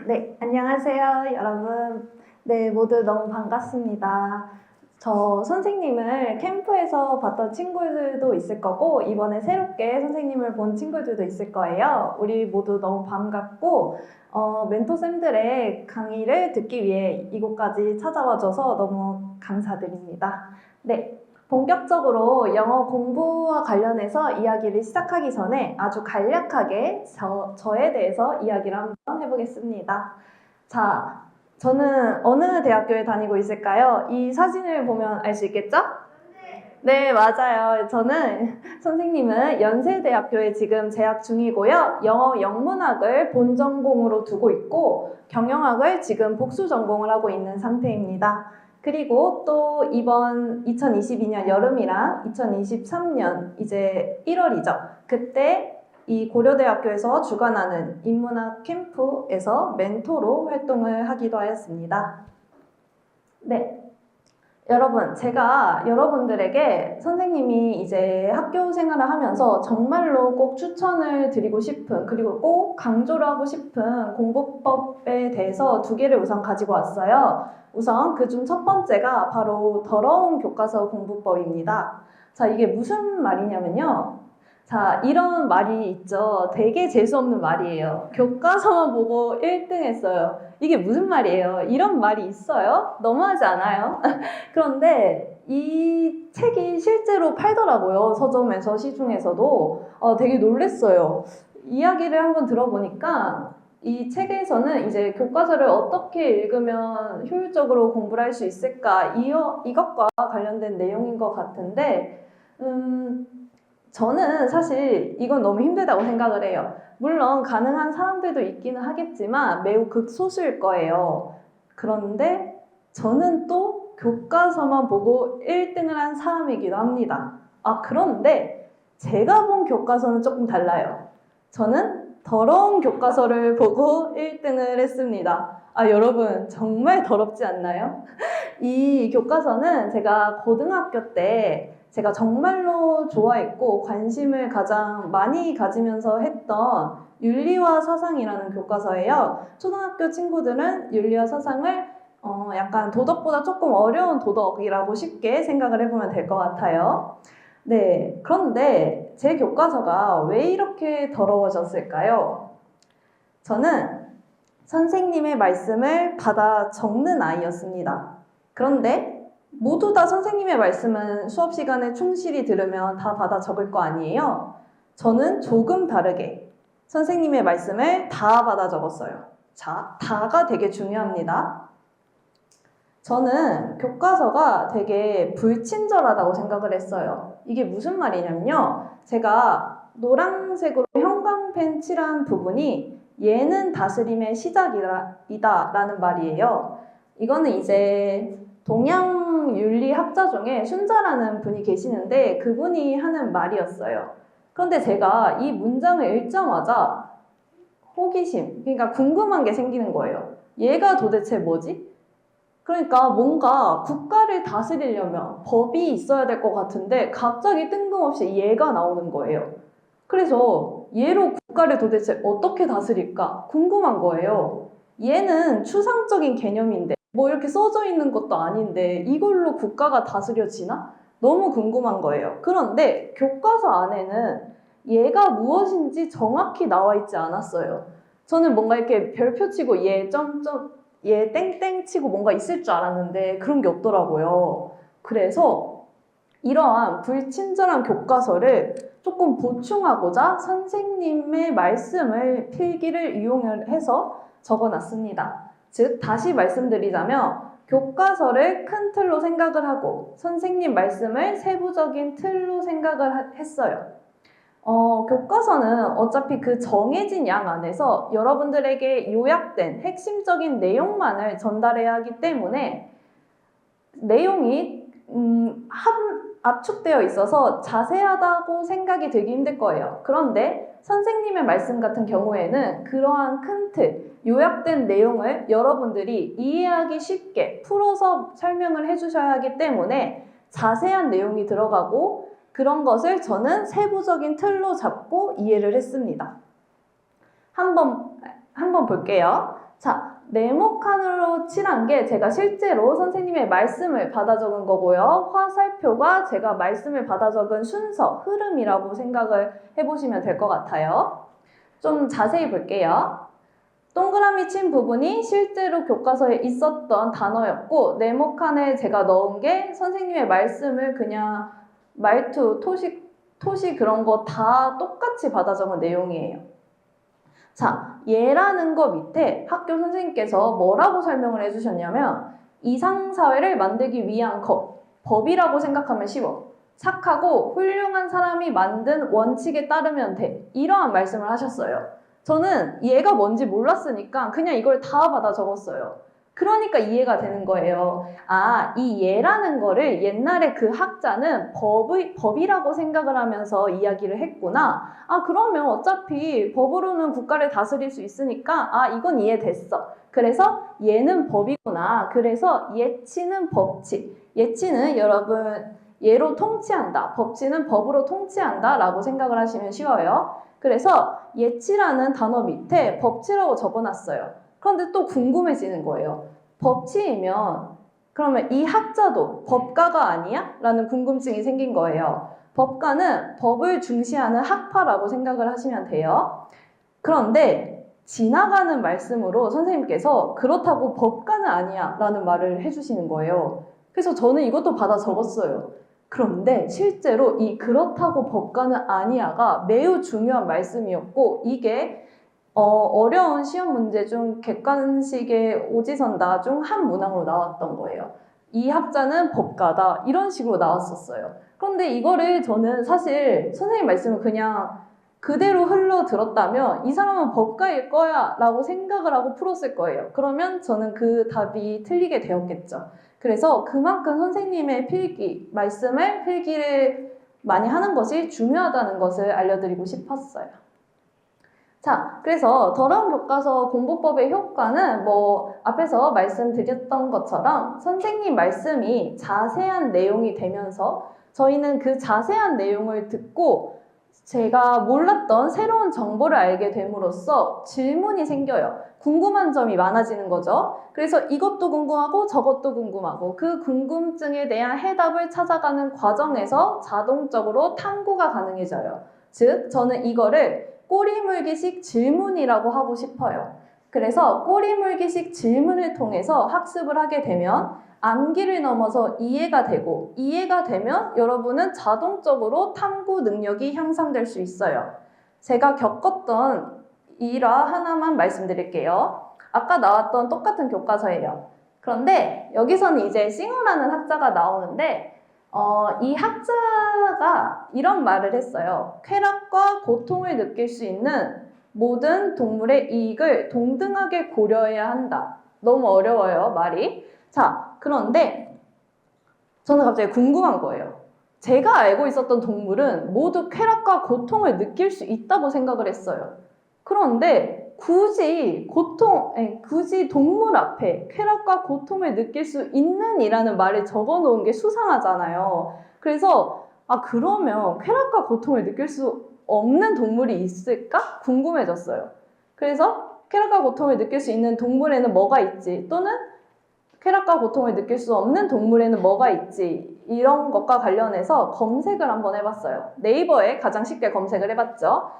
네, 안녕하세요, 여러분. 네, 모두 너무 반갑습니다. 저 선생님을 캠프에서 봤던 친구들도 있을 거고, 이번에 새롭게 선생님을 본 친구들도 있을 거예요. 우리 모두 너무 반갑고, 멘토쌤들의 강의를 듣기 위해 이곳까지 찾아와줘서 너무 감사드립니다. 네, 본격적으로 영어 공부와 관련해서 이야기를 시작하기 전에 아주 간략하게 저에 대해서 이야기를 한번 해보겠습니다. 자, 저는 어느 대학교에 다니고 있을까요? 이 사진을 보면 알 수 있겠죠? 네, 맞아요. 저는 선생님은 연세대학교에 지금 재학 중이고요. 영어 영문학을 본전공으로 두고 있고 경영학을 지금 복수 전공을 하고 있는 상태입니다. 그리고 또 이번 2022년 여름이랑 2023년 이제 1월이죠. 그때 이 고려대학교에서 주관하는 인문학 캠프에서 멘토로 활동을 하기도 하였습니다. 네. 여러분, 제가 여러분들에게 선생님이 이제 학교 생활을 하면서 정말로 꼭 추천을 드리고 싶은, 그리고 꼭 강조를 하고 싶은 공부법에 대해서 두 개를 우선 가지고 왔어요. 우선 그중 첫 번째가 바로 더러운 교과서 공부법입니다. 자, 이게 무슨 말이냐면요. 자, 이런 말이 있죠. 되게 재수없는 말이에요. 교과서만 보고 1등 했어요. 이게 무슨 말이에요? 이런 말이 있어요? 너무하지 않아요? 그런데 이 책이 실제로 팔더라고요. 서점에서, 시중에서도. 되게 놀랬어요. 이야기를 한번 들어보니까 이 책에서는 이제 교과서를 어떻게 읽으면 효율적으로 공부를 할 수 있을까 이것과 관련된 내용인 것 같은데 저는 사실 이건 너무 힘들다고 생각을 해요. 물론 가능한 사람들도 있기는 하겠지만 매우 극소수일 거예요. 그런데 저는 또 교과서만 보고 1등을 한 사람이기도 합니다. 그런데 제가 본 교과서는 조금 달라요. 저는 더러운 교과서를 보고 1등을 했습니다. 여러분 정말 더럽지 않나요? 이 교과서는 제가 고등학교 때 제가 정말로 좋아했고 관심을 가장 많이 가지면서 했던 윤리와 사상이라는 교과서예요. 초등학교 친구들은 윤리와 사상을 약간 도덕보다 조금 어려운 도덕이라고 쉽게 생각을 해보면 될 것 같아요. 네, 그런데 제 교과서가 왜 이렇게 더러워졌을까요? 저는 선생님의 말씀을 받아 적는 아이였습니다. 그런데 모두 다 선생님의 말씀은 수업 시간에 충실히 들으면 다 받아 적을 거 아니에요? 저는 조금 다르게 선생님의 말씀을 다 받아 적었어요. 자, 다가 되게 중요합니다. 저는 교과서가 되게 불친절하다고 생각을 했어요. 이게 무슨 말이냐면요. 제가 노란색으로 형광펜 칠한 부분이 얘는 다스림의 시작이다 라는 말이에요. 이거는 이제 동양 윤리학자 중에 순자라는 분이 계시는데 그분이 하는 말이었어요. 그런데 제가 이 문장을 읽자마자 호기심, 그러니까 궁금한 게 생기는 거예요. 얘가 도대체 뭐지? 그러니까 뭔가 국가를 다스리려면 법이 있어야 될 것 같은데 갑자기 뜬금없이 얘가 나오는 거예요. 그래서 얘로 국가를 도대체 어떻게 다스릴까 궁금한 거예요. 얘는 추상적인 개념인데 뭐 이렇게 써져 있는 것도 아닌데 이걸로 국가가 다스려지나? 너무 궁금한 거예요. 그런데 교과서 안에는 얘가 무엇인지 정확히 나와 있지 않았어요. 저는 뭔가 이렇게 별표 치고 얘 점점 얘 땡땡 치고 뭔가 있을 줄 알았는데 그런 게 없더라고요. 그래서 이러한 불친절한 교과서를 조금 보충하고자 선생님의 말씀을 필기를 이용을 해서 적어놨습니다. 즉 다시 말씀드리자면 교과서를 큰 틀로 생각을 하고 선생님 말씀을 세부적인 틀로 생각을 했어요. 교과서는 어차피 그 정해진 양 안에서 여러분들에게 요약된 핵심적인 내용만을 전달해야 하기 때문에 내용이 압축되어 있어서 자세하다고 생각이 들기 힘들 거예요. 그런데 선생님의 말씀 같은 경우에는 그러한 큰 틀, 요약된 내용을 여러분들이 이해하기 쉽게 풀어서 설명을 해주셔야 하기 때문에 자세한 내용이 들어가고 그런 것을 저는 세부적인 틀로 잡고 이해를 했습니다. 한번 볼게요. 네모칸으로 칠한 게 제가 실제로 선생님의 말씀을 받아 적은 거고요. 화살표가 제가 말씀을 받아 적은 순서, 흐름이라고 생각을 해보시면 될 것 같아요. 좀 자세히 볼게요. 동그라미 친 부분이 실제로 교과서에 있었던 단어였고, 네모칸에 제가 넣은 게 선생님의 말씀을 그냥 말투, 토시 그런 거 다 똑같이 받아 적은 내용이에요. 자, 얘라는 거 밑에 학교 선생님께서 뭐라고 설명을 해주셨냐면 이상사회를 만들기 위한 법이라고 생각하면 쉬워. 착하고 훌륭한 사람이 만든 원칙에 따르면 돼. 이러한 말씀을 하셨어요. 저는 얘가 뭔지 몰랐으니까 그냥 이걸 다 받아 적었어요. 그러니까 이해가 되는 거예요. 아, 이 얘라는 거를 옛날에 그 학자는 법이라고 생각을 하면서 이야기를 했구나. 아, 그러면 어차피 법으로는 국가를 다스릴 수 있으니까 아, 이건 이해됐어. 그래서 얘는 법이구나. 그래서 예치는 법치. 예치는 여러분 얘로 통치한다. 법치는 법으로 통치한다 라고 생각을 하시면 쉬워요. 그래서 예치라는 단어 밑에 법치라고 적어놨어요. 그런데 또 궁금해지는 거예요. 법치이면 그러면 이 학자도 법가가 아니야? 라는 궁금증이 생긴 거예요. 법가는 법을 중시하는 학파라고 생각을 하시면 돼요. 그런데 지나가는 말씀으로 선생님께서 그렇다고 법가는 아니야 라는 말을 해주시는 거예요. 그래서 저는 이것도 받아 적었어요. 그런데 실제로 이 그렇다고 법가는 아니야가 매우 중요한 말씀이었고 이게 어려운 시험 문제 중 객관식의 오지선다 중 한 문항으로 나왔던 거예요. 이 학자는 법가다 이런 식으로 나왔었어요. 그런데 이거를 저는 사실 선생님 말씀을 그냥 그대로 흘러 들었다면 이 사람은 법가일 거야 라고 생각을 하고 풀었을 거예요. 그러면 저는 그 답이 틀리게 되었겠죠. 그래서 그만큼 선생님의 말씀을 필기를 많이 하는 것이 중요하다는 것을 알려드리고 싶었어요. 자, 그래서 더러운 교과서 공부법의 효과는 앞에서 말씀드렸던 것처럼 선생님 말씀이 자세한 내용이 되면서 저희는 그 자세한 내용을 듣고 제가 몰랐던 새로운 정보를 알게 됨으로써 질문이 생겨요. 궁금한 점이 많아지는 거죠. 그래서 이것도 궁금하고 저것도 궁금하고 그 궁금증에 대한 해답을 찾아가는 과정에서 자동적으로 탐구가 가능해져요. 즉, 저는 이거를 꼬리물기식 질문이라고 하고 싶어요. 그래서 꼬리물기식 질문을 통해서 학습을 하게 되면 암기를 넘어서 이해가 되고 이해가 되면 여러분은 자동적으로 탐구 능력이 향상될 수 있어요. 제가 겪었던 일화 하나만 말씀드릴게요. 아까 나왔던 똑같은 교과서예요. 그런데 여기서는 이제 싱어라는 학자가 나오는데 이 학자가 이런 말을 했어요. 쾌락과 고통을 느낄 수 있는 모든 동물의 이익을 동등하게 고려해야 한다. 너무 어려워요, 말이. 자, 그런데 저는 갑자기 궁금한 거예요. 제가 알고 있었던 동물은 모두 쾌락과 고통을 느낄 수 있다고 생각을 했어요. 그런데 굳이 동물 앞에 쾌락과 고통을 느낄 수 있는 이라는 말을 적어 놓은 게 수상하잖아요. 그래서 그러면 쾌락과 고통을 느낄 수 없는 동물이 있을까? 궁금해졌어요. 그래서 쾌락과 고통을 느낄 수 있는 동물에는 뭐가 있지? 또는 쾌락과 고통을 느낄 수 없는 동물에는 뭐가 있지? 이런 것과 관련해서 검색을 한번 해봤어요. 네이버에 가장 쉽게 검색을 해봤죠.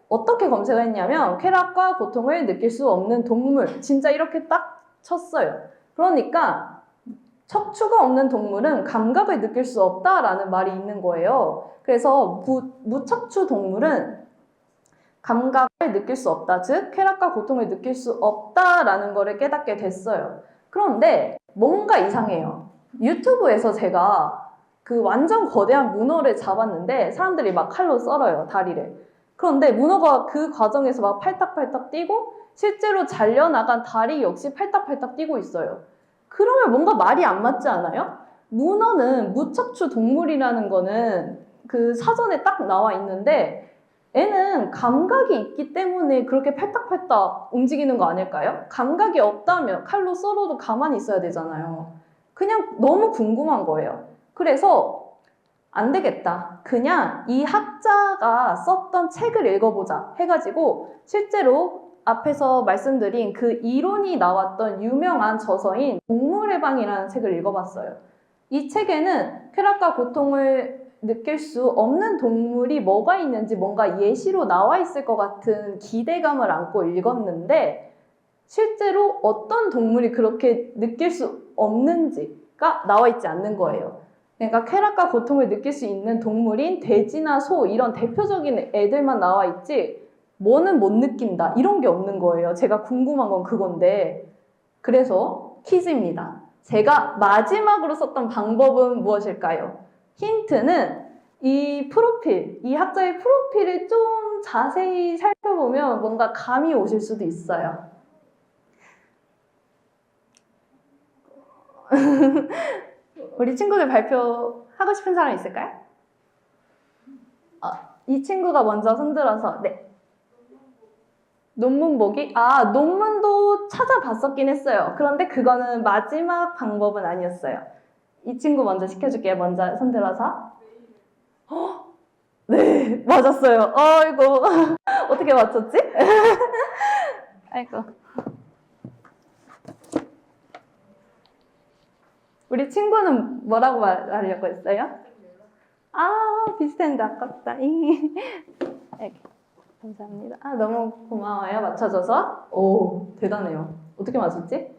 어떻게 검색을 했냐면 쾌락과 고통을 느낄 수 없는 동물 진짜 이렇게 딱 쳤어요. 그러니까 척추가 없는 동물은 감각을 느낄 수 없다라는 말이 있는 거예요. 그래서 무척추 동물은 감각을 느낄 수 없다. 즉 쾌락과 고통을 느낄 수 없다라는 거를 깨닫게 됐어요. 그런데 뭔가 이상해요. 유튜브에서 제가 그 완전 거대한 문어를 잡았는데 사람들이 막 칼로 썰어요, 다리를. 그런데 문어가 그 과정에서 막 팔딱팔딱 뛰고 실제로 잘려나간 다리 역시 팔딱팔딱 뛰고 있어요. 그러면 뭔가 말이 안 맞지 않아요? 문어는 무척추 동물이라는 거는 그 사전에 딱 나와 있는데 애는 감각이 있기 때문에 그렇게 팔딱팔딱 움직이는 거 아닐까요? 감각이 없다면 칼로 썰어도 가만히 있어야 되잖아요. 그냥 너무 궁금한 거예요. 그래서 안 되겠다. 그냥 이 학자가 썼던 책을 읽어보자 해가지고 실제로 앞에서 말씀드린 그 이론이 나왔던 유명한 저서인 동물의 방이라는 책을 읽어봤어요. 이 책에는 쾌락과 고통을 느낄 수 없는 동물이 뭐가 있는지 뭔가 예시로 나와 있을 것 같은 기대감을 안고 읽었는데 실제로 어떤 동물이 그렇게 느낄 수 없는지가 나와 있지 않는 거예요. 그러니까 쾌락과 고통을 느낄 수 있는 동물인 돼지나 소 이런 대표적인 애들만 나와 있지 뭐는 못 느낀다 이런 게 없는 거예요. 제가 궁금한 건 그건데 그래서 퀴즈입니다. 제가 마지막으로 썼던 방법은 무엇일까요? 힌트는 이 프로필, 이 학자의 프로필을 좀 자세히 살펴보면 뭔가 감이 오실 수도 있어요. 우리 친구들 발표하고 싶은 사람 있을까요? 이 친구가 먼저 손들어서 네. 논문 보기? 논문도 찾아봤었긴 했어요. 그런데 그거는 마지막 방법은 아니었어요. 이 친구 먼저 시켜줄게요. 먼저 손들어서. 네, 맞았어요. 아이고, 어떻게 맞췄지? 아이고. 우리 친구는 뭐라고 말하려고 했어요? 비슷했는데 아깝다. 네, 감사합니다. 너무 고마워요. 맞춰줘서. 오, 대단해요. 어떻게 맞췄지?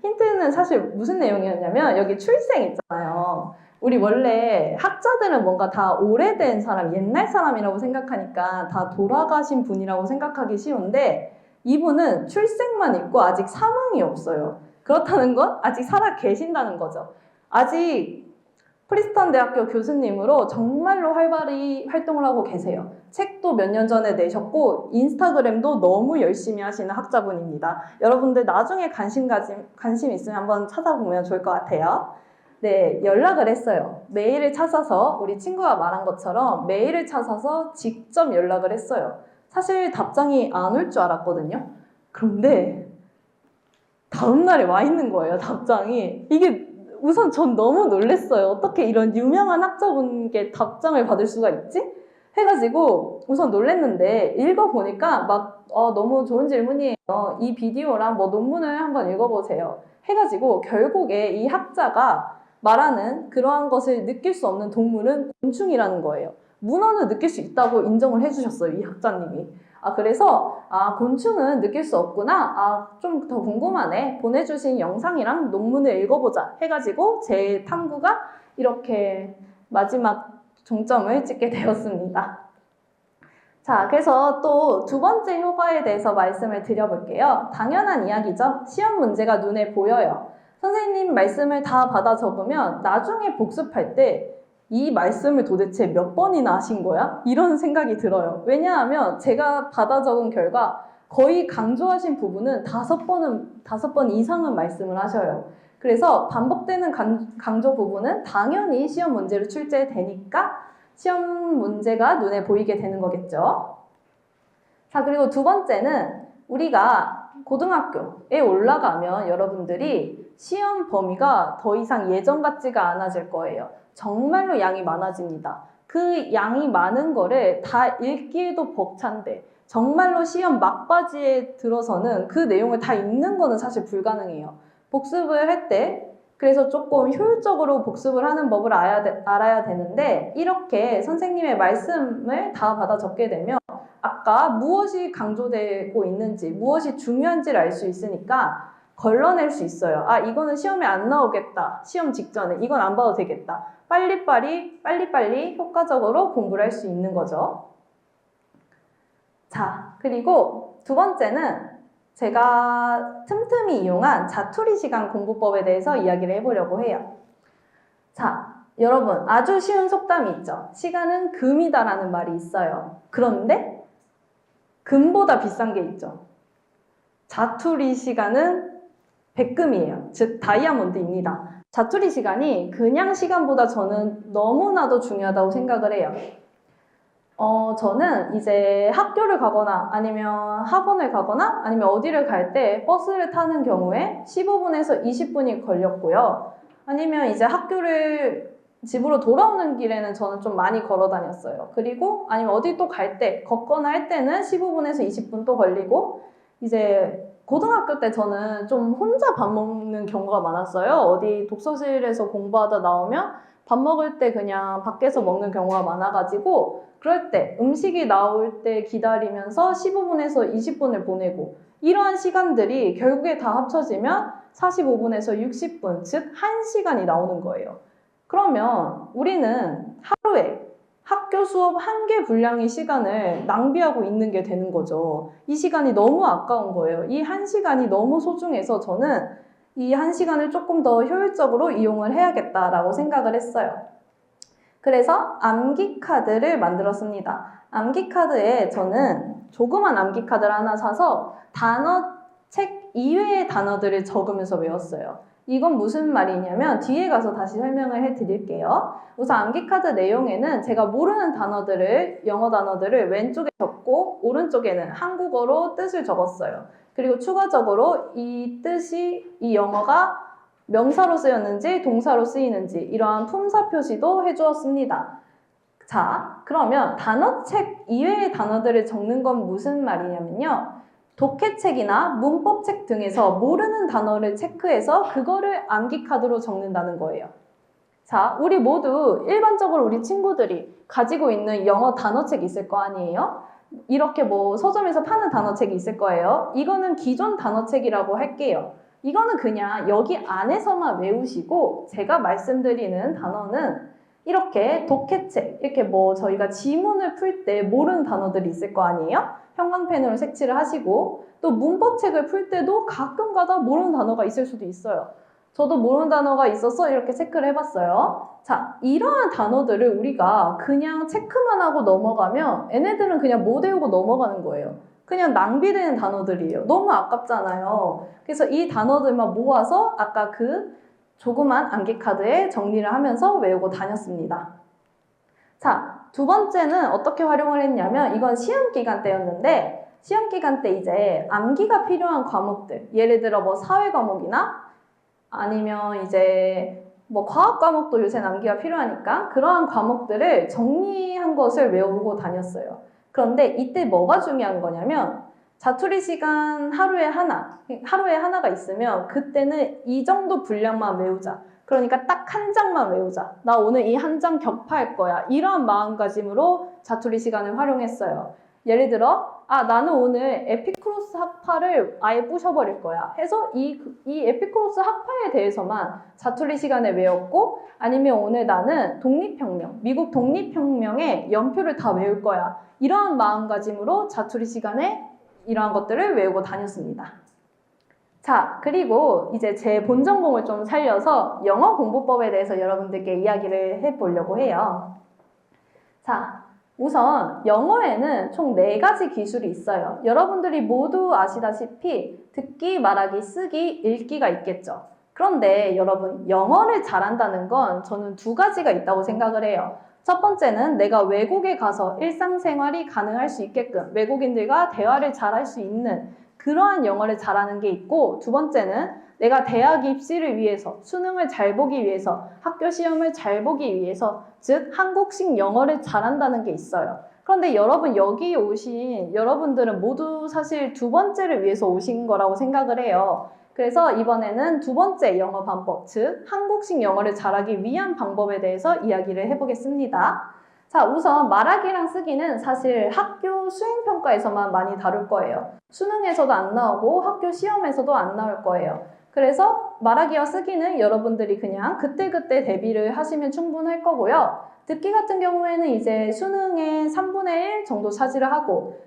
힌트는 사실 무슨 내용이었냐면 여기 출생 있잖아요. 우리 원래 학자들은 뭔가 다 오래된 사람, 옛날 사람이라고 생각하니까 다 돌아가신 분이라고 생각하기 쉬운데 이분은 출생만 있고 아직 사망이 없어요. 그렇다는 건 아직 살아 계신다는 거죠. 아직 프리스턴 대학교 교수님으로 정말로 활발히 활동을 하고 계세요. 책도 몇 년 전에 내셨고 인스타그램도 너무 열심히 하시는 학자분입니다. 여러분들 나중에 관심 있으면 한번 찾아보면 좋을 것 같아요. 네, 연락을 했어요. 메일을 찾아서 우리 친구가 말한 것처럼 메일을 찾아서 직접 연락을 했어요. 사실 답장이 안 올 줄 알았거든요. 그런데 다음날에 와 있는 거예요, 답장이. 이게 우선 전 너무 놀랐어요. 어떻게 이런 유명한 학자분께 답장을 받을 수가 있지? 해가지고 우선 놀랐는데 읽어보니까 막 너무 좋은 질문이에요. 이 비디오랑 뭐 논문을 한번 읽어보세요. 해가지고 결국에 이 학자가 말하는 그러한 것을 느낄 수 없는 동물은 곤충이라는 거예요. 문어는 느낄 수 있다고 인정을 해주셨어요, 이 학자님이. 그래서 곤충은 느낄 수 없구나. 좀 더 궁금하네. 보내주신 영상이랑 논문을 읽어보자 해가지고 제 탐구가 이렇게 마지막 종점을 찍게 되었습니다. 자, 그래서 또 두 번째 효과에 대해서 말씀을 드려볼게요. 당연한 이야기죠. 시험 문제가 눈에 보여요. 선생님 말씀을 다 받아 적으면 나중에 복습할 때 이 말씀을 도대체 몇 번이나 하신 거야? 이런 생각이 들어요. 왜냐하면 제가 받아 적은 결과 거의 강조하신 부분은 5번 이상은 말씀을 하셔요. 그래서 반복되는 강조 부분은 당연히 시험 문제로 출제되니까 시험 문제가 눈에 보이게 되는 거겠죠. 자, 그리고 두 번째는 우리가 고등학교에 올라가면 여러분들이 시험 범위가 더 이상 예전 같지가 않아질 거예요. 정말로 양이 많아집니다. 그 양이 많은 거를 다 읽기에도 벅찬데 정말로 시험 막바지에 들어서는 그 내용을 다 읽는 거는 사실 불가능해요. 복습을 할 때 그래서 조금 효율적으로 복습을 하는 법을 알아야 되는데 이렇게 선생님의 말씀을 다 받아 적게 되면 아까 무엇이 강조되고 있는지 무엇이 중요한지를 알 수 있으니까 걸러낼 수 있어요. 이거는 시험에 안 나오겠다. 시험 직전에 이건 안 봐도 되겠다. 빨리빨리 효과적으로 공부를 할 수 있는 거죠. 자, 그리고 두 번째는 제가 틈틈이 이용한 자투리 시간 공부법에 대해서 이야기를 해보려고 해요. 자, 여러분 아주 쉬운 속담이 있죠. 시간은 금이다라는 말이 있어요. 그런데 금보다 비싼 게 있죠. 자투리 시간은 백금이에요. 즉 다이아몬드입니다. 자투리 시간이 그냥 시간보다 저는 너무나도 중요하다고 생각을 해요. 저는 이제 학교를 가거나 아니면 학원을 가거나 아니면 어디를 갈 때 버스를 타는 경우에 15분에서 20분이 걸렸고요. 아니면 이제 학교를 집으로 돌아오는 길에는 저는 좀 많이 걸어 다녔어요. 그리고 아니면 어디 또 갈 때 걷거나 할 때는 15분에서 20분 또 걸리고 이제 고등학교 때 저는 좀 혼자 밥 먹는 경우가 많았어요. 어디 독서실에서 공부하다 나오면 밥 먹을 때 그냥 밖에서 먹는 경우가 많아가지고 그럴 때 음식이 나올 때 기다리면서 15분에서 20분을 보내고 이러한 시간들이 결국에 다 합쳐지면 45분에서 60분, 즉 1시간이 나오는 거예요. 그러면 우리는 하루에 학교 수업 1개 분량의 시간을 낭비하고 있는 게 되는 거죠. 이 시간이 너무 아까운 거예요. 이 1시간이 너무 소중해서 저는 이 1시간을 조금 더 효율적으로 이용을 해야겠다라고 생각을 했어요. 그래서 암기 카드를 만들었습니다. 암기 카드에 저는 조그만 암기 카드를 하나 사서 책 이외의 단어들을 적으면서 외웠어요. 이건 무슨 말이냐면 뒤에 가서 다시 설명을 해드릴게요. 우선 암기 카드 내용에는 제가 모르는 단어들을, 영어 단어들을 왼쪽에 적고 오른쪽에는 한국어로 뜻을 적었어요. 그리고 추가적으로 이 영어가 명사로 쓰였는지 동사로 쓰이는지 이러한 품사 표시도 해주었습니다. 자, 그러면 단어책 이외의 단어들을 적는 건 무슨 말이냐면요. 독해책이나 문법책 등에서 모르는 단어를 체크해서 그거를 암기 카드로 적는다는 거예요. 자, 우리 모두 일반적으로 우리 친구들이 가지고 있는 영어 단어책 있을 거 아니에요? 이렇게 뭐 서점에서 파는 단어책이 있을 거예요. 이거는 기존 단어책이라고 할게요. 이거는 그냥 여기 안에서만 외우시고 제가 말씀드리는 단어는 이렇게 독해책, 이렇게 뭐 저희가 지문을 풀 때 모르는 단어들이 있을 거 아니에요? 형광펜으로 색칠을 하시고 또 문법책을 풀 때도 가끔가다 모르는 단어가 있을 수도 있어요. 저도 모르는 단어가 있어서 이렇게 체크를 해봤어요. 자, 이러한 단어들을 우리가 그냥 체크만 하고 넘어가면 얘네들은 그냥 못 외우고 넘어가는 거예요. 그냥 낭비되는 단어들이에요. 너무 아깝잖아요. 그래서 이 단어들만 모아서 아까 그 조그만 암기 카드에 정리를 하면서 외우고 다녔습니다. 자, 두 번째는 어떻게 활용을 했냐면 이건 시험 기간 때였는데 시험 기간 때 이제 암기가 필요한 과목들, 예를 들어 뭐 사회 과목이나 아니면 이제 뭐 과학 과목도 요새 암기가 필요하니까 그러한 과목들을 정리한 것을 외우고 다녔어요. 그런데 이때 뭐가 중요한 거냐면 자투리 시간 하루에 하나가 있으면 그때는 이 정도 분량만 외우자. 그러니까 딱 한 장만 외우자. 나 오늘 이 한 장 격파할 거야. 이런 마음가짐으로 자투리 시간을 활용했어요. 예를 들어 나는 오늘 에피크로스 학파를 아예 부셔버릴 거야 해서 이 에피크로스 학파에 대해서만 자투리 시간에 외웠고 아니면 오늘 나는 미국 독립혁명의 연표를 다 외울 거야. 이러한 마음가짐으로 자투리 시간에 이러한 것들을 외우고 다녔습니다. 자, 그리고 이제 제 본전공을 좀 살려서 영어 공부법에 대해서 여러분들께 이야기를 해보려고 해요. 자, 우선 영어에는 총 4가지 기술이 있어요. 여러분들이 모두 아시다시피 듣기, 말하기, 쓰기, 읽기가 있겠죠. 그런데 여러분 영어를 잘한다는 건 저는 2가지가 있다고 생각을 해요. 첫 번째는 내가 외국에 가서 일상생활이 가능할 수 있게끔 외국인들과 대화를 잘할 수 있는 그러한 영어를 잘하는 게 있고 두 번째는 내가 대학 입시를 위해서 수능을 잘 보기 위해서 학교 시험을 잘 보기 위해서 즉 한국식 영어를 잘한다는 게 있어요. 그런데 여러분 여기 오신 여러분들은 모두 사실 2번째를 위해서 오신 거라고 생각을 해요. 그래서 이번에는 2번째 영어 방법, 즉 한국식 영어를 잘하기 위한 방법에 대해서 이야기를 해보겠습니다. 자, 우선 말하기랑 쓰기는 사실 학교 수행평가에서만 많이 다룰 거예요. 수능에서도 안 나오고 학교 시험에서도 안 나올 거예요. 그래서 말하기와 쓰기는 여러분들이 그냥 그때그때 대비를 하시면 충분할 거고요. 듣기 같은 경우에는 이제 수능의 3분의 1 정도 차지를 하고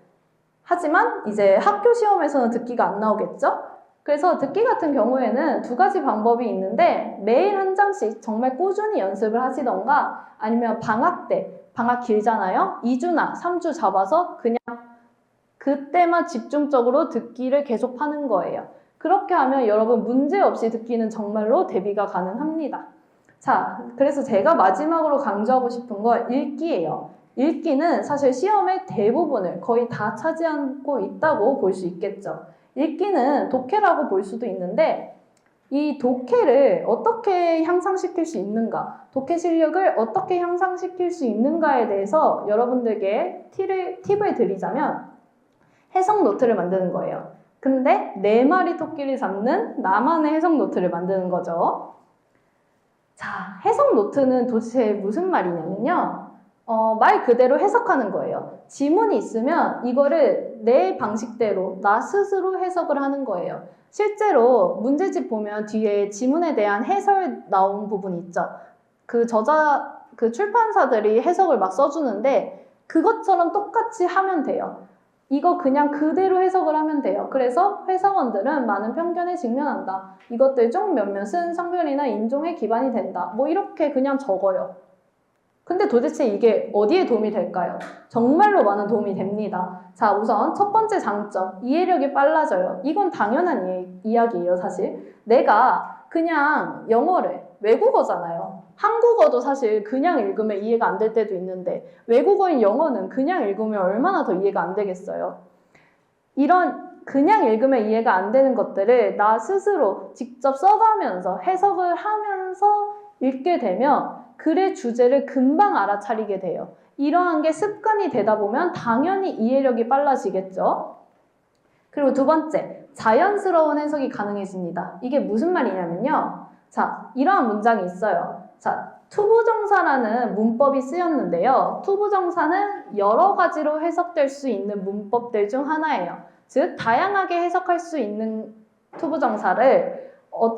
하지만 이제 학교 시험에서는 듣기가 안 나오겠죠? 그래서 듣기 같은 경우에는 2가지 방법이 있는데 매일 한 장씩 정말 꾸준히 연습을 하시던가 아니면 방학 길잖아요? 2주나 3주 잡아서 그냥 그때만 집중적으로 듣기를 계속 하는 거예요. 그렇게 하면 여러분 문제없이 듣기는 정말로 대비가 가능합니다. 자, 그래서 제가 마지막으로 강조하고 싶은 건 읽기예요. 읽기는 사실 시험의 대부분을 거의 다 차지하고 있다고 볼 수 있겠죠. 읽기는 독해라고 볼 수도 있는데 이 독해를 어떻게 향상시킬 수 있는가, 독해 실력을 어떻게 향상시킬 수 있는가에 대해서 여러분들께 팁을 드리자면 해석 노트를 만드는 거예요. 근데 4마리 토끼를 잡는 나만의 해석 노트를 만드는 거죠. 자, 해석 노트는 도대체 무슨 말이냐면요. 말 그대로 해석하는 거예요. 지문이 있으면 이거를 내 방식대로 나 스스로 해석을 하는 거예요. 실제로 문제집 보면 뒤에 지문에 대한 해설 나온 부분 있죠. 그 출판사들이 해석을 막 써주는데 그것처럼 똑같이 하면 돼요. 이거 그냥 그대로 해석을 하면 돼요. 그래서 회사원들은 많은 편견에 직면한다. 이것들 중 몇몇은 성별이나 인종에 기반이 된다. 뭐 이렇게 그냥 적어요. 근데 도대체 이게 어디에 도움이 될까요? 정말로 많은 도움이 됩니다. 자, 우선 첫 번째 장점, 이해력이 빨라져요. 이건 당연한 이야기예요, 사실. 내가 그냥 영어를, 외국어잖아요. 한국어도 사실 그냥 읽으면 이해가 안 될 때도 있는데 외국어인 영어는 그냥 읽으면 얼마나 더 이해가 안 되겠어요. 이런 그냥 읽으면 이해가 안 되는 것들을 나 스스로 직접 써가면서 해석을 하면서 읽게 되면 글의 주제를 금방 알아차리게 돼요. 이러한 게 습관이 되다 보면 당연히 이해력이 빨라지겠죠. 그리고 두 번째, 자연스러운 해석이 가능해집니다. 이게 무슨 말이냐면요. 자, 이러한 문장이 있어요. 자, 투부정사라는 문법이 쓰였는데요. 투부정사는 여러 가지로 해석될 수 있는 문법들 중 하나예요. 즉, 다양하게 해석할 수 있는 투부정사를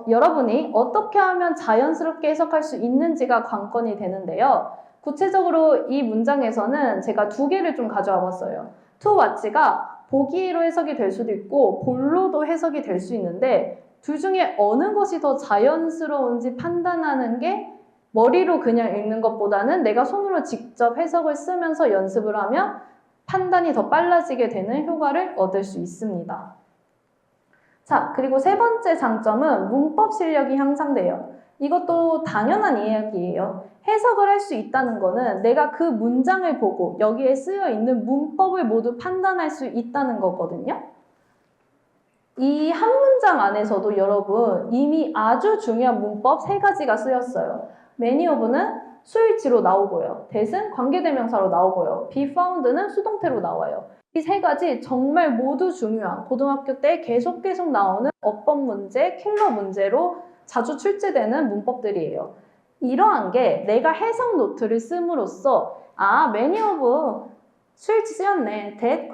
여러분이 어떻게 하면 자연스럽게 해석할 수 있는지가 관건이 되는데요. 구체적으로 이 문장에서는 제가 2개를 좀 가져와 봤어요. to watch가 보기로 해석이 될 수도 있고 볼로도 해석이 될 수 있는데 둘 중에 어느 것이 더 자연스러운지 판단하는 게 머리로 그냥 읽는 것보다는 내가 손으로 직접 해석을 쓰면서 연습을 하면 판단이 더 빨라지게 되는 효과를 얻을 수 있습니다. 자, 그리고 세 번째 장점은 문법 실력이 향상돼요. 이것도 당연한 이야기예요. 해석을 할 수 있다는 거는 내가 그 문장을 보고 여기에 쓰여 있는 문법을 모두 판단할 수 있다는 거거든요. 이 한 문장 안에서도 여러분 이미 아주 중요한 문법 3가지가 쓰였어요. many of는 수일치로 나오고요. that은 관계대명사로 나오고요. be found는 수동태로 나와요. 이 3가지 정말 모두 중요한 고등학교 때 계속 나오는 어법 문제, 킬러 문제로 자주 출제되는 문법들이에요. 이러한 게 내가 해석 노트를 씀으로써 many of 수일치 쓰였네, that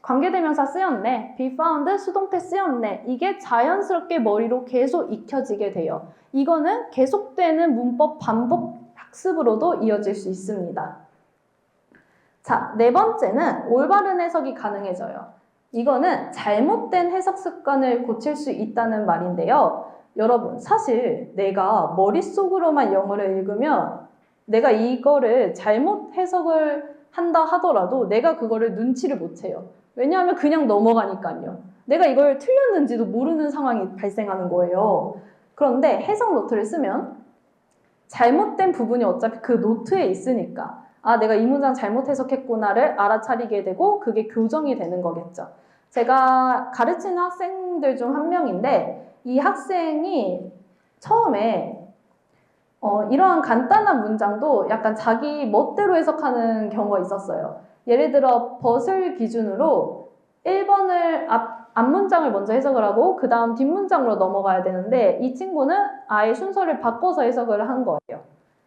관계대명사 쓰였네, be found 수동태 쓰였네. 이게 자연스럽게 머리로 계속 익혀지게 돼요. 이거는 계속되는 문법 반복 학습으로도 이어질 수 있습니다. 자, 4번째는 올바른 해석이 가능해져요. 이거는 잘못된 해석 습관을 고칠 수 있다는 말인데요. 여러분, 사실 내가 머릿속으로만 영어를 읽으면 내가 이거를 잘못 해석을 한다 하더라도 내가 그거를 눈치를 못 채요. 왜냐하면 그냥 넘어가니까요. 내가 이걸 틀렸는지도 모르는 상황이 발생하는 거예요. 그런데 해석 노트를 쓰면 잘못된 부분이 어차피 그 노트에 있으니까 내가 이 문장 잘못 해석했구나를 알아차리게 되고 그게 교정이 되는 거겠죠. 제가 가르치는 학생들 중 한 명인데 이 학생이 처음에 이러한 간단한 문장도 약간 자기 멋대로 해석하는 경우가 있었어요. 예를 들어 벗을 기준으로 1번을 앞문장을 먼저 해석을 하고 그 다음 뒷문장으로 넘어가야 되는데 이 친구는 아예 순서를 바꿔서 해석을 한 거예요.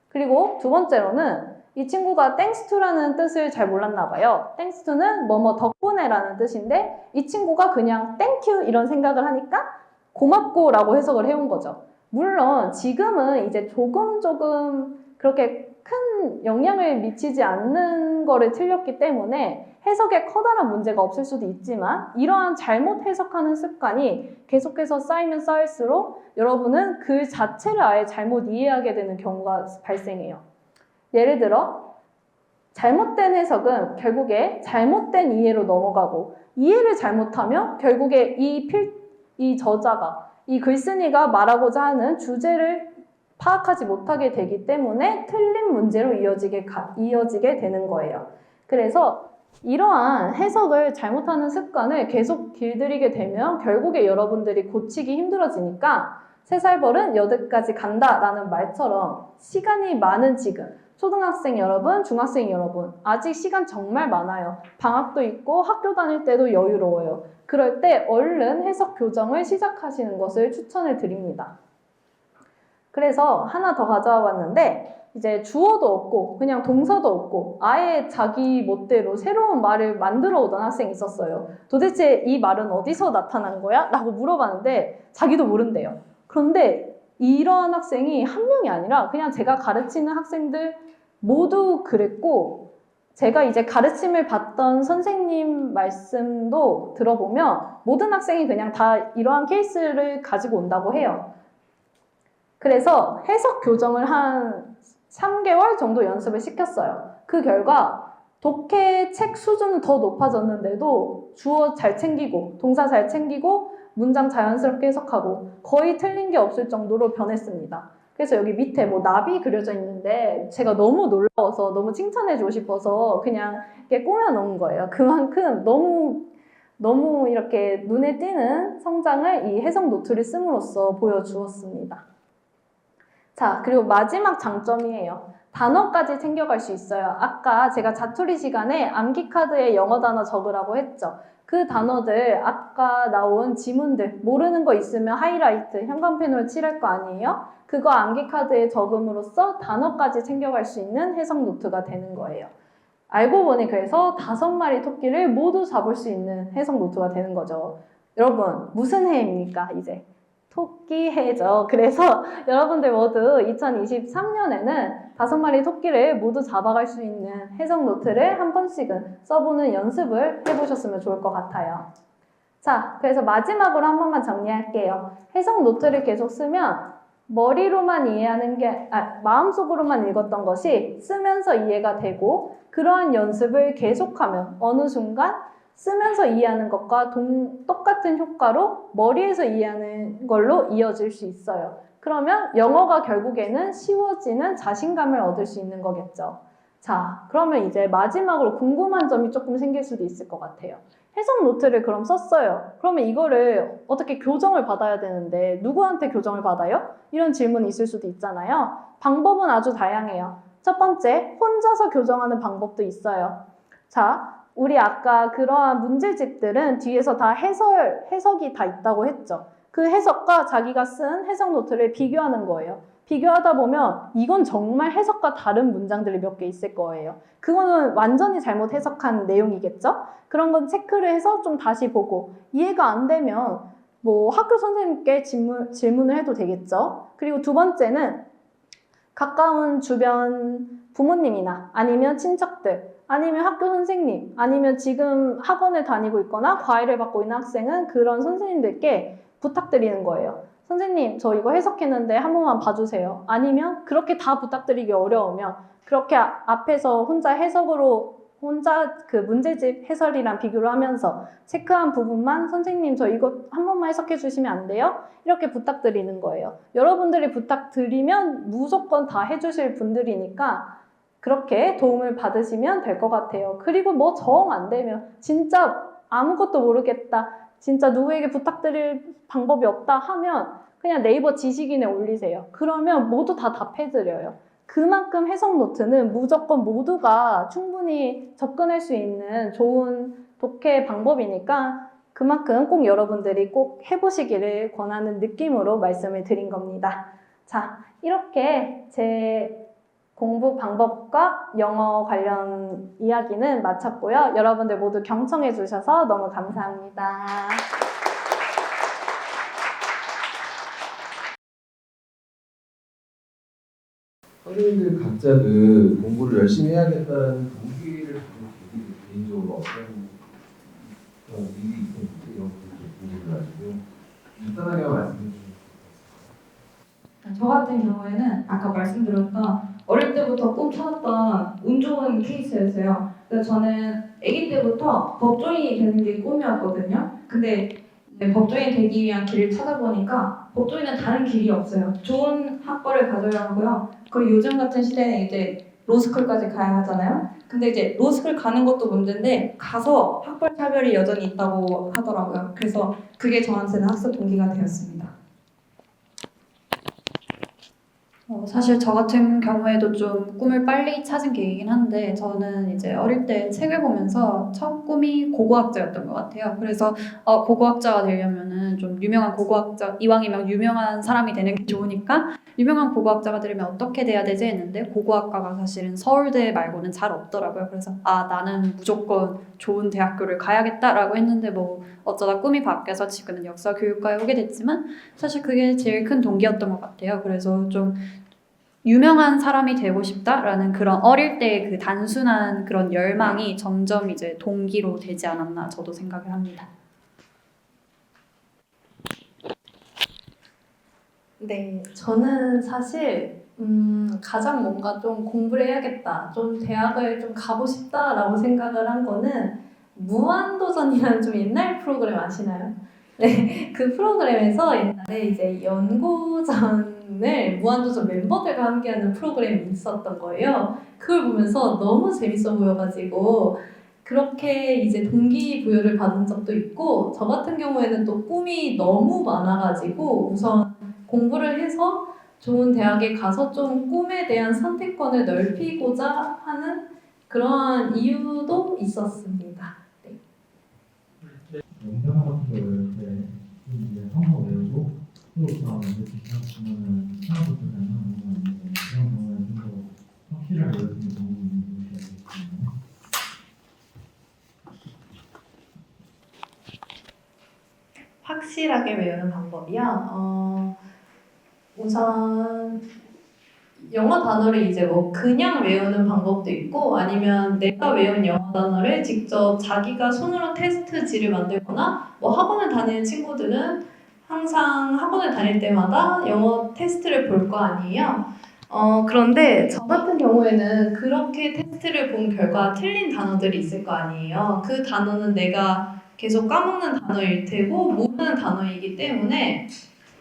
그리고 두 번째로는 이 친구가 thanks to라는 뜻을 잘 몰랐나 봐요. thanks to는 뭐뭐 덕분에라는 뜻인데 이 친구가 그냥 thank you 이런 생각을 하니까 고맙고 라고 해석을 해온 거죠. 물론 지금은 이제 조금 그렇게 큰 영향을 미치지 않는 거를 틀렸기 때문에 해석에 커다란 문제가 없을 수도 있지만 이러한 잘못 해석하는 습관이 계속해서 쌓이면 쌓일수록 여러분은 글 자체를 아예 잘못 이해하게 되는 경우가 발생해요. 예를 들어 잘못된 해석은 결국에 잘못된 이해로 넘어가고 이해를 잘못하면 결국에 이 저자가 이 글쓴이가 말하고자 하는 주제를 파악하지 못하게 되기 때문에 틀린 문제로 이어지게 되는 거예요. 그래서 이러한 해석을 잘못하는 습관을 계속 길들이게 되면 결국에 여러분들이 고치기 힘들어지니까 3살 벌은 여든까지 간다라는 말처럼 시간이 많은 지금 초등학생 여러분, 중학생 여러분, 아직 시간 정말 많아요. 방학도 있고 학교 다닐 때도 여유로워요. 그럴 때 얼른 해석 교정을 시작하시는 것을 추천을 드립니다. 그래서 하나 더 가져와 봤는데 이제 주어도 없고 그냥 동사도 없고 아예 자기 멋대로 새로운 말을 만들어 오던 학생이 있었어요. 도대체 이 말은 어디서 나타난 거야? 라고 물어봤는데 자기도 모른대요. 그런데 이러한 학생이 한 명이 아니라 그냥 제가 가르치는 학생들 모두 그랬고 제가 이제 가르침을 받던 선생님 말씀도 들어보면 모든 학생이 그냥 다 이러한 케이스를 가지고 온다고 해요. 그래서 해석 교정을 한 3개월 정도 연습을 시켰어요. 그 결과 독해 책 수준은 더 높아졌는데도 주어 잘 챙기고 동사 잘 챙기고 문장 자연스럽게 해석하고 거의 틀린 게 없을 정도로 변했습니다. 그래서 여기 밑에 뭐 나비 그려져 있는데 제가 너무 놀라워서 너무 칭찬해주고 싶어서 그냥 이렇게 꾸며놓은 거예요. 그만큼 너무 이렇게 눈에 띄는 성장을 이 해석 노트를 씀으로써 보여주었습니다. 자, 그리고 마지막 장점이에요. 단어까지 챙겨갈 수 있어요. 아까 제가 자투리 시간에 암기 카드에 영어 단어 적으라고 했죠. 그 단어들 아까 나온 지문들 모르는 거 있으면 하이라이트, 형광펜으로 칠할 거 아니에요? 그거 암기 카드에 적음으로써 단어까지 챙겨갈 수 있는 해석 노트가 되는 거예요. 알고 보니 그래서 5마리 토끼를 모두 잡을 수 있는 해석 노트가 되는 거죠. 여러분 무슨 해입니까 이제? 토끼 해죠. 그래서 여러분들 모두 2023년에는 5마리 토끼를 모두 잡아갈 수 있는 해석 노트를 한 번씩은 써보는 연습을 해보셨으면 좋을 것 같아요. 자, 그래서 마지막으로 한 번만 정리할게요. 해석 노트를 계속 쓰면 머리로만 이해하는 게 마음속으로만 읽었던 것이 쓰면서 이해가 되고 그러한 연습을 계속하면 어느 순간 쓰면서 이해하는 것과 똑같은 효과로 머리에서 이해하는 걸로 이어질 수 있어요. 그러면 영어가 결국에는 쉬워지는 자신감을 얻을 수 있는 거겠죠. 자, 그러면 이제 마지막으로 궁금한 점이 조금 생길 수도 있을 것 같아요. 해석 노트를 그럼 썼어요. 그러면 이거를 어떻게 교정을 받아야 되는데 누구한테 교정을 받아요? 이런 질문이 있을 수도 있잖아요. 방법은 아주 다양해요. 첫 번째, 혼자서 교정하는 방법도 있어요. 자, 우리 아까 그러한 문제집들은 뒤에서 다 해석이 다 있다고 했죠. 그 해석과 자기가 쓴 해석 노트를 비교하는 거예요. 비교하다 보면 이건 정말 해석과 다른 문장들이 몇 개 있을 거예요. 그거는 완전히 잘못 해석한 내용이겠죠? 그런 건 체크를 해서 좀 다시 보고 이해가 안 되면 뭐 학교 선생님께 질문을 해도 되겠죠? 그리고 두 번째는 가까운 주변 부모님이나 아니면 친척들 아니면 학교 선생님 아니면 지금 학원을 다니고 있거나 과외를 받고 있는 학생은 그런 선생님들께 부탁드리는 거예요. 선생님 저 이거 해석했는데 한 번만 봐주세요. 아니면 그렇게 다 부탁드리기 어려우면 그렇게 앞에서 혼자 그 문제집 해설이랑 비교를 하면서 체크한 부분만 선생님 저 이거 한 번만 해석해 주시면 안 돼요? 이렇게 부탁드리는 거예요. 여러분들이 부탁드리면 무조건 다 해주실 분들이니까 그렇게 도움을 받으시면 될 것 같아요. 그리고 뭐 정 안 되면 진짜 아무것도 모르겠다. 진짜 누구에게 부탁드릴 방법이 없다 하면 그냥 네이버 지식인에 올리세요. 그러면 모두 다 답해드려요. 그만큼 해석 노트는 무조건 모두가 충분히 접근할 수 있는 좋은 독해 방법이니까 그만큼 꼭 여러분들이 꼭 해보시기를 권하는 느낌으로 말씀을 드린 겁니다. 자, 이렇게 제 공부 방법과 영어 관련 이야기는 마쳤고요. 여러분들 모두 경청해 주셔서 너무 감사합니다. 선생님들 각자 그 공부를 열심히 해야겠다는 동기를 가지고 개인적으로 어떤 일이 있었는지 이런 것들을 궁금해가지고 간단하게 말씀해 주시면 좋겠습니다. 저 같은 경우에는 아까 말씀드렸던 어릴 때부터 꿈쳐왔던 운 좋은 케이스였어요. 그래서 저는 아기 때부터 법조인이 되는 게 꿈이었거든요. 근데 법조인이 되기 위한 길을 찾아보니까 법조인은 다른 길이 없어요. 좋은 학벌을 가져야 하고요. 그리고 요즘 같은 시대는 이제 로스쿨까지 가야 하잖아요. 근데 이제 로스쿨 가는 것도 문제인데 가서 학벌 차별이 여전히 있다고 하더라고요. 그래서 그게 저한테는 학습 동기가 되었습니다. 사실 저 같은 경우에도 좀 꿈을 빨리 찾은 계기이긴 한데 저는 이제 어릴 때 책을 보면서 첫 꿈이 고고학자였던 것 같아요. 그래서 고고학자가 되려면은 좀 유명한 고고학자, 이왕이면 유명한 사람이 되는 게 좋으니까 유명한 고고학자가 되려면 어떻게 돼야 되지 했는데 고고학과가 사실은 서울대 말고는 잘 없더라고요. 그래서 나는 무조건 좋은 대학교를 가야겠다라고 했는데 뭐 어쩌다 꿈이 바뀌어서 지금은 역사 교육과에 오게 됐지만 사실 그게 제일 큰 동기였던 것 같아요. 그래서 좀 유명한 사람이 되고 싶다라는 그런 어릴 때 그 단순한 그런 열망이 점점 이제 동기로 되지 않았나 저도 생각을 합니다. 네, 저는 사실 가장 뭔가 좀 공부를 해야겠다, 좀 대학을 좀 가고 싶다라고 생각을 한 거는 무한도전이라는 좀 옛날 프로그램 아시나요? 네, 그 프로그램에서 옛날에 이제 연고전을 무한도전 멤버들과 함께하는 프로그램이 있었던 거예요. 그걸 보면서 너무 재밌어 보여가지고 그렇게 이제 동기부여를 받은 적도 있고, 저 같은 경우에는 또 꿈이 너무 많아가지고 우선 공부를 해서 좋은 대학에 가서 좀 꿈에 대한 선택권을 넓히고자 하는 그러한 이유도 있었습니다. 영상 같은 거 외울 때 이제 한번 외우고 또 다음에 이렇게 시작하면은 하나부터 되는 아니면 그런 경우에는 좀더 확실하게 외우는 방법이 있는지 알겠습니다. 확실하게 외우는 방법이요. 우선 영어 단어를 이제 뭐 그냥 외우는 방법도 있고, 아니면 내가 외운 영어 단어를 직접 자기가 손으로 테스트지를 만들거나, 뭐 학원을 다니는 친구들은 항상 학원을 다닐 때마다 영어 테스트를 볼 거 아니에요. 그런데 저 같은 경우에는 그렇게 테스트를 본 결과 틀린 단어들이 있을 거 아니에요. 그 단어는 내가 계속 까먹는 단어일 테고 모르는 단어이기 때문에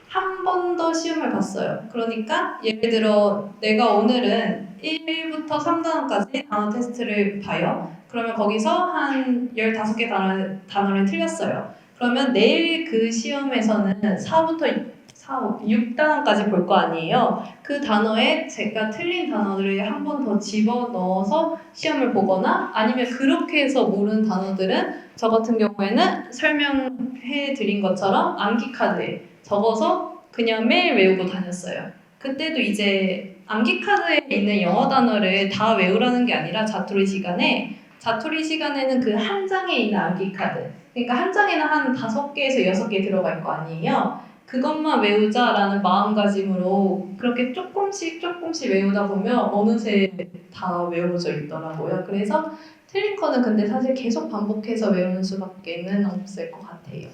한 번 더 시험을 봤어요. 그러니까 예를 들어 내가 오늘은 1부터 3단원까지 단어 테스트를 봐요. 그러면 거기서 한 15개 단어를 틀렸어요. 그러면 내일 그 시험에서는 4부터 6단원까지 볼 거 아니에요. 그 단어에 제가 틀린 단어들을 한 번 더 집어넣어서 시험을 보거나, 아니면 그렇게 해서 모르는 단어들은 저 같은 경우에는 설명해 드린 것처럼 암기 카드에 적어서 그냥 매일 외우고 다녔어요. 그때도 이제 암기 카드에 있는 영어 단어를 다 외우라는 게 아니라 자투리 시간에는 그 한 장에 있는 암기 카드, 그러니까 한 장에는 한 5개에서 6개 들어갈 거 아니에요. 그것만 외우자라는 마음가짐으로 그렇게 조금씩 외우다 보면 어느새 다 외워져 있더라고요. 그래서 틀린 거는 근데 사실 계속 반복해서 외우는 수밖에는 없을 것 같아요.